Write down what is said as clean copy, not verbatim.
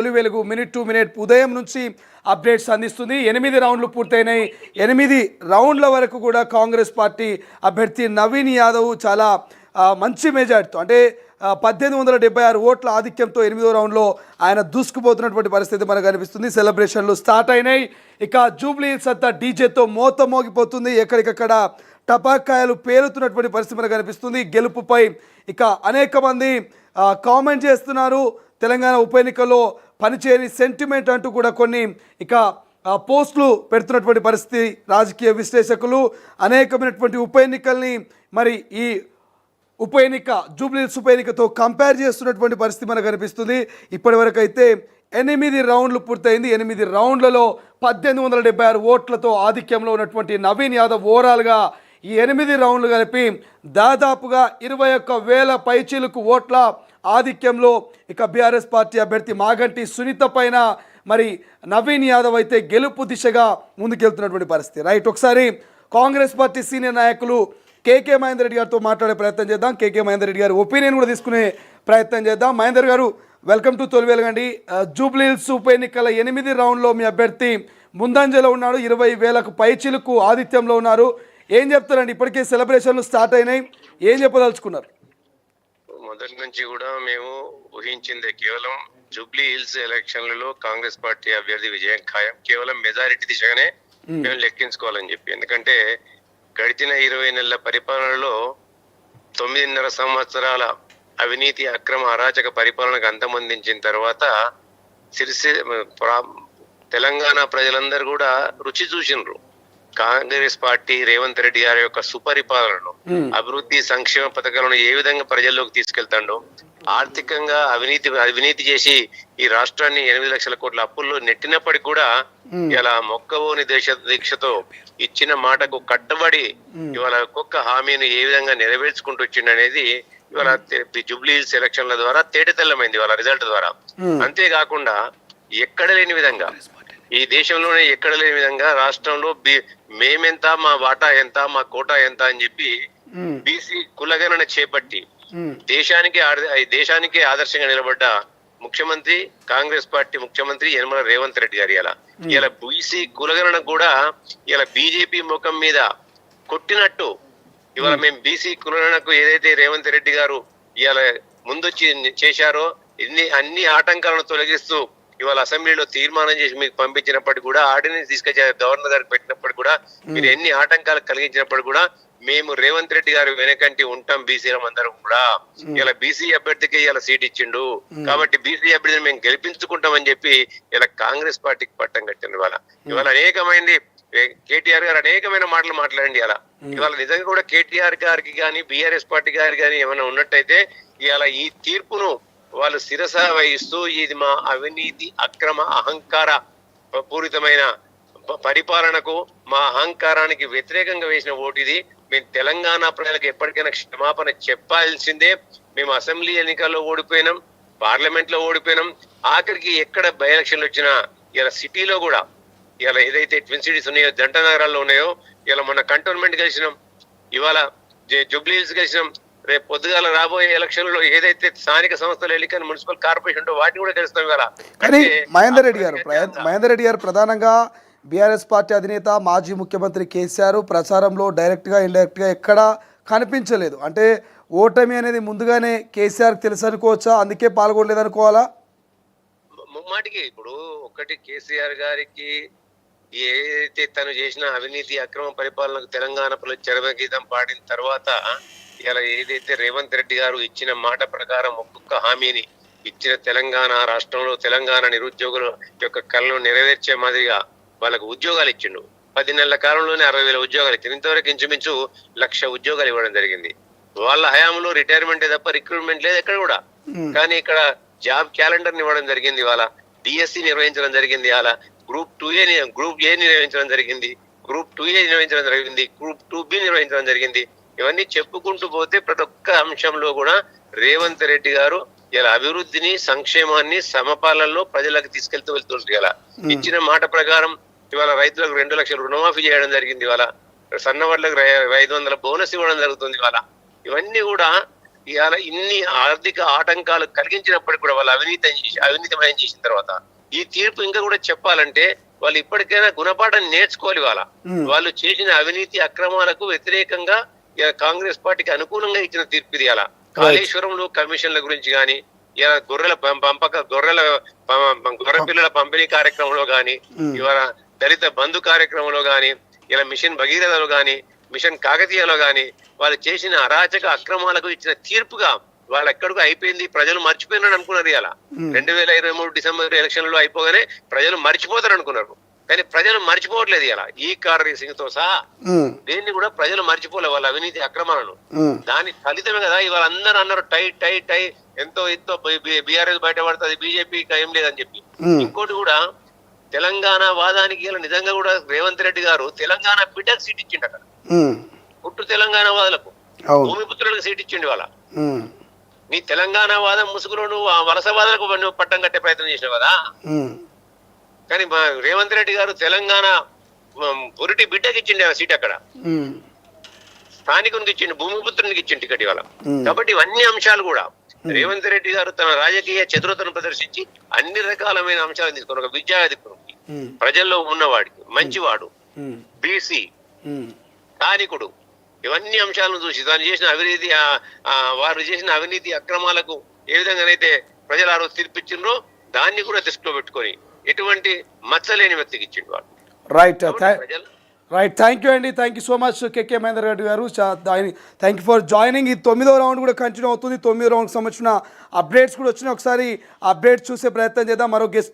తొలి వెలుగు minute to minute ఉదయం నుంచి అప్డేట్స్ అందిస్తుంది. 8 రౌండ్లు పూర్తయినాయి. 8 రౌండ్ల వరకు కూడా కాంగ్రెస్ పార్టీ అభ్యర్థి నవీన్ యాదవ్ చాలా మంచి మెజార్టీతో అంటే 1876 ఓట్ల ఆధిక్యంతో 8వ రౌండ్లో ఆయన దూసుకుపోతున్నటువంటి పరిస్థితి మనకు కనిపిస్తుంది. సెలబ్రేషన్లు స్టార్ట్ అయినాయి. ఇక జూబ్లీ హిల్స్ అంతా డీజేతో మోత మోగిపోతుంది. ఎక్కడికక్కడ టపాకాయలు పేలుతున్నటువంటి పరిస్థితి మనకు కనిపిస్తుంది. గెలుపుపై ఇక అనేక మంది కామెంట్ చేస్తున్నారు. తెలంగాణ ఉప ఎన్నికల్లో పనిచేయని సెంటిమెంట్ అంటూ కూడా కొన్ని ఇక పోస్టులు పెడుతున్నటువంటి పరిస్థితి. రాజకీయ విశ్లేషకులు అనేకమైనటువంటి ఉప ఎన్నికల్ని మరి ఈ ఉప ఎన్నిక జూబ్లీ హిల్స్ ఉప ఎన్నికతో కంపేర్ చేస్తున్నటువంటి పరిస్థితి మనకు కనిపిస్తుంది. ఇప్పటి వరకు అయితే 8 రౌండ్లు పూర్తయింది. 8 రౌండ్లలో 1876 ఓట్లతో ఆధిక్యంలో ఉన్నటువంటి నవీన్ యాదవ్ ఓవరాల్గా ఈ 8 రౌండ్లు కలిపి దాదాపుగా 21,000 పైచీలకు ఓట్ల ఆధిక్యంలో ఇక బీఆర్ఎస్ పార్టీ అభ్యర్థి మాగంటి సునీత పైన మరి నవీన్ యాదవ్ అయితే గెలుపు దిశగా ముందుకెళ్తున్నటువంటి పరిస్థితి. రైట్, ఒకసారి కాంగ్రెస్ పార్టీ సీనియర్ నాయకులు కేకే మహేందర్ రెడ్డి గారితో మాట్లాడే ప్రయత్నం చేద్దాం. కేకే మహేందర్ రెడ్డి గారి ఒపీనియన్ కూడా తీసుకునే ప్రయత్నం చేద్దాం. మహేందర్ గారు, వెల్కమ్ టు తొలి వెలుగండి. జూబ్లీ హిల్స్ ఉప ఎన్నికల 8 రౌండ్లో మీ అభ్యర్థి ముందంజలో ఉన్నాడు. 20,000కు పైచిలకు ఆధిత్యంలో ఉన్నారు. ఏం చెప్తారండి? ఇప్పటికే సెలబ్రేషన్లు స్టార్ట్ అయినాయి. ఏం చెప్పదలుచుకున్నారు? మొదటి నుంచి కూడా మేము ఊహించిందే కేవలం జూబ్లీ హిల్స్ ఎలక్షన్లలో కాంగ్రెస్ పార్టీ అభ్యర్థి విజయం ఖాయం. కేవలం మెజారిటీ దిశగానే మేము లెక్కించుకోవాలని చెప్పి, ఎందుకంటే గడిచిన 20 నెలల పరిపాలనలో 9.5 సంవత్సరాల అవినీతి అక్రమ అరాచక పరిపాలనకు అంతమొందించిన తర్వాత తెలంగాణ ప్రజలందరూ కూడా రుచి చూసినారు. కాంగ్రెస్ పార్టీ రేవంత్ రెడ్డి గారి యొక్క సుపరిపాలనను, అభివృద్ధి సంక్షేమ పథకాలను ఏ విధంగా ప్రజల్లోకి తీసుకెళ్తాడో, ఆర్థికంగా అవినీతి చేసి ఈ రాష్ట్రాన్ని 8 లక్షల కోట్ల అప్పుల్లో నెట్టినప్పటికీ కూడా ఇలా మొక్కవోని దీక్షతో ఇచ్చిన మాటకు కట్టుబడి ఇవాళ ఒక్కొక్క హామీని ఏ విధంగా నెరవేర్చుకుంటూ వచ్చిండు అనేది ఇవాళ జూబ్లీ హిల్స్ ఎలక్షన్ల ద్వారా తేటతెల్లమైంది ఇవాళ రిజల్ట్ ద్వారా. అంతేకాకుండా ఎక్కడ లేని విధంగా, ఈ దేశంలోనే ఎక్కడ లేని విధంగా రాష్ట్రంలో మేమెంత, మా వాటా ఎంత, మా కోటా ఎంత అని చెప్పి బీసీ కులగణన చేపట్టి దేశానికి ఆదర్శంగా నిలబడ్డ ముఖ్యమంత్రి, కాంగ్రెస్ పార్టీ ముఖ్యమంత్రి యనమల రేవంత్ రెడ్డి గారు ఇలా బీసీ కులగణన కూడా ఇలా బీజేపీ ముఖం మీద కొట్టినట్టు ఇవాళ మేము బీసీ కులగణనకు ఏదైతే రేవంత్ రెడ్డి గారు ఇవాళ ముందొచ్చి చేశారో అన్ని ఆటంకాలను తొలగిస్తూ ఇవాళ అసెంబ్లీలో తీర్మానం చేసి మీకు పంపించినప్పటికీ కూడా, ఆర్డినెన్స్ తీసుకొచ్చి గవర్నర్ గారికి పెట్టినప్పుడు కూడా, మీరు ఎన్ని ఆటంకాలు కలిగించినప్పుడు కూడా మేము రేవంత్ రెడ్డి గారు వెనకంటి ఉంటాం బీసీలం అందరం కూడా. ఇలా బీసీ అభ్యర్థికి ఇలా సీట్ ఇచ్చిండు కాబట్టి బీసీ అభ్యర్థిని మేము గెలిపించుకుంటామని చెప్పి ఇలా కాంగ్రెస్ పార్టీకి పట్టం కట్టింది. ఇవాళ అనేకమైంది కేటీఆర్ గారు అనేకమైన మాటలు మాట్లాడండి. ఇవాళ నిజంగా కూడా కేటీఆర్ గారికి కానీ బీఆర్ఎస్ పార్టీ గారికి కానీ ఏమైనా ఉన్నట్టయితే ఇవాళ ఈ తీర్పును వాళ్ళు శిరస వహిస్తూ ఇది మా అవినీతి అక్రమ అహంకార పూరితమైన పరిపాలనకు, మా అహంకారానికి వ్యతిరేకంగా వేసిన ఓటు ఇది. మేము తెలంగాణ ప్రజలకు ఎప్పటికైనా క్షమాపణ చెప్పాల్సిందే. మేము అసెంబ్లీ ఎన్నికల్లో ఓడిపోయినాం, పార్లమెంట్ లో ఓడిపోయినాం, ఆఖరికి ఎక్కడ బై ఎలక్షన్లు వచ్చినా ఇలా సిటీలో కూడా ఇలా ఏదైతే ట్విన్ సిటీస్ ఉన్నాయో, జంట నగరాల్లో ఉన్నాయో, ఇలా మొన్న కంటోన్మెంట్ గెలిచినాం, ఇవాళ జూబ్లీ హిల్స్ గెలిచినాం, రేపు పొద్దుగాల రాబోయే ఎలక్షన్ లో ఏదైతే స్థానిక సంస్థలు ఎన్నికలు మున్సిపల్ కార్పొరేషన్ ఉంటో వాటిని కూడా గెలుస్తాం. ఇవాళ కానీ మహేందర్ రెడ్డి గారు ప్రధానంగా బీఆర్ఎస్ పార్టీ అధినేత మాజీ ముఖ్యమంత్రి కేసీఆర్ ప్రచారంలో డైరెక్ట్గా ఇండైరెక్ట్గా ఎక్కడా కనిపించలేదు. అంటే ఓటమి అనేది ముందుగానే కేసీఆర్ తెలుసు అనుకోవచ్చా? అందుకే పాల్గొనలేదు అనుకోవాలా? ముమ్మాటికి ఇప్పుడు ఒకటి, కేసీఆర్ గారికి ఏదైతే తను చేసిన అవినీతి అక్రమ పరిపాలనకు తెలంగాణ ప్రజలు చరమగీతం పాడిన తర్వాత ఇలా ఏదైతే రేవంత్ రెడ్డి గారు ఇచ్చిన మాట ప్రకారం ఒక్కొక్క హామీని ఇచ్చిన తెలంగాణ రాష్ట్రంలో తెలంగాణ నిరుద్యోగుల యొక్క కళను నెరవేర్చే మాదిరిగా వాళ్ళకు ఉద్యోగాలు ఇచ్చిండు. 10 నెలల కాలంలోనే 60,000 ఉద్యోగాలు ఇచ్చింది. ఇంతవరకు ఇంచుమించు 1,00,000 ఉద్యోగాలు ఇవ్వడం జరిగింది. వాళ్ళ హయాంలో రిటైర్మెంట్ తప్ప రిక్రూట్మెంట్ లేదు ఎక్కడ కూడా. కానీ ఇక్కడ జాబ్ క్యాలెండర్ ఇవ్వడం జరిగింది, వాళ్ళ డిఎస్సి నిర్వహించడం జరిగింది, వాళ్ళ గ్రూప్ ఏ నిర్వహించడం జరిగింది, గ్రూప్ 2A నిర్వహించడం జరిగింది, గ్రూప్ 2B నిర్వహించడం జరిగింది. ఇవన్నీ చెప్పుకుంటూ పోతే ప్రతి ఒక్క అంశంలో కూడా రేవంత్ రెడ్డి గారు ఇలా అభివృద్ధిని, సంక్షేమాన్ని సమపాలనలో ప్రజలకు తీసుకెళ్తూ వెళ్తుంటారు. ఇలా ఇచ్చిన మాట ప్రకారం ఇవాళ రైతులకు 2 లక్షలు రుణమాఫీ చేయడం జరిగింది. ఇవాళ సన్నవాళ్ళకు 500 బోనస్ ఇవ్వడం జరుగుతుంది. ఇవాళ ఇవన్నీ కూడా ఇవాళ ఇన్ని ఆర్థిక ఆటంకాలు కలిగించినప్పటికీ కూడా వాళ్ళు అవినీతిమయం చేసిన తర్వాత ఈ తీర్పు ఇంకా కూడా చెప్పాలంటే వాళ్ళు ఇప్పటికైనా గుణపాఠం నేర్చుకోవాలి. వాళ్ళు చేసిన అవినీతి అక్రమాలకు వ్యతిరేకంగా కాంగ్రెస్ పార్టీకి అనుకూలంగా ఇచ్చిన తీర్పు ఇది. అలా కాళేశ్వరంలో కమిషన్ల గురించి కానీ, ఇలా గొర్రెల గొర్రె పిల్లల పంపిణీ కార్యక్రమంలో గాని, ఇవాళ దళిత బంధు కార్యక్రమంలో గాని, ఇలా మిషన్ భగీరథలో గాని, మిషన్ కాకతీయలో గాని వాళ్ళు చేసిన అరాచక అక్రమాలకు ఇచ్చిన తీర్పుగా వాళ్ళు ఎక్కడికో అయిపోయింది, ప్రజలు మర్చిపోయినారు అనుకున్నారు. ఇలా 2023 డిసెంబర్ ఎలక్షన్ లో అయిపోగానే ప్రజలు మర్చిపోతారు అనుకున్నారు. కానీ ప్రజలు మర్చిపోవట్లేదు. ఇలా ఈ కార్ రేసింగ్ తో సహా దేన్ని కూడా ప్రజలు మర్చిపోలే వాళ్ళ అవినీతి అక్రమాలను. దాని ఫలితమే కదా ఇవాళ అందరూ అన్నారు టై టై టై ఎంతో బీఆర్ఎస్ బయటపడుతుంది, బీజేపీకి ఏం లేదని చెప్పి. ఇంకోటి కూడా తెలంగాణ వాదానికి ఇలా నిజంగా కూడా రేవంత్ రెడ్డి గారు తెలంగాణ బిడ్డకు సీట్ ఇచ్చిండు అక్కడ. పుట్టు తెలంగాణ వాదులకు, భూమిపుత్రులకు సీట్ ఇచ్చిండు. వాళ్ళ నీ తెలంగాణ వాదం ముసుగులో నువ్వు ఆ వలసవాదాలకు నువ్వు పట్టం కట్టే ప్రయత్నం చేసినావు కదా. కానీ రేవంత్ రెడ్డి గారు తెలంగాణ పురిటి బిడ్డకి ఇచ్చిండు ఆ సీట్ అక్కడ. స్థానికునికి ఇచ్చిండు, భూమిపుత్రునికి ఇచ్చిండు టికెట్ ఇవాళ. కాబట్టి ఇవన్నీ అంశాలు కూడా రేవంత్ రెడ్డి గారు తన రాజకీయ చతురతను ప్రదర్శించి అన్ని రకాలమైన అంశాలను తీసుకుని ఒక విద్యాధికుడికి, ప్రజల్లో ఉన్నవాడికి, మంచివాడు, బీసీ, స్థానికుడు, ఇవన్నీ అంశాలను చూసి తాను చేసిన అవినీతి వారు చేసిన అవినీతి అక్రమాలకు ఏ విధంగానైతే ప్రజలు ఆ రోజు తీర్పిచ్చిండ్రో దాన్ని కూడా దృష్టిలో పెట్టుకొని ఎటువంటి మచ్చలేని వ్యక్తికి ఇచ్చిండు వాడు. రైట్ రైట్, థ్యాంక్ యూ అండి, థ్యాంక్ యూ సో మచ్ కేకే మహేందర్ రెడ్డి గారు. Thank you for joining. ఈ 9వ రౌండ్ కూడా కంటిన్యూ అవుతుంది. 9వ రౌండ్కి సంబంధించిన అప్డేట్స్ కూడా వచ్చినాయి. ఒకసారి అప్డేట్స్ చూసే ప్రయత్నం చేద్దాం. మరో గెస్ట్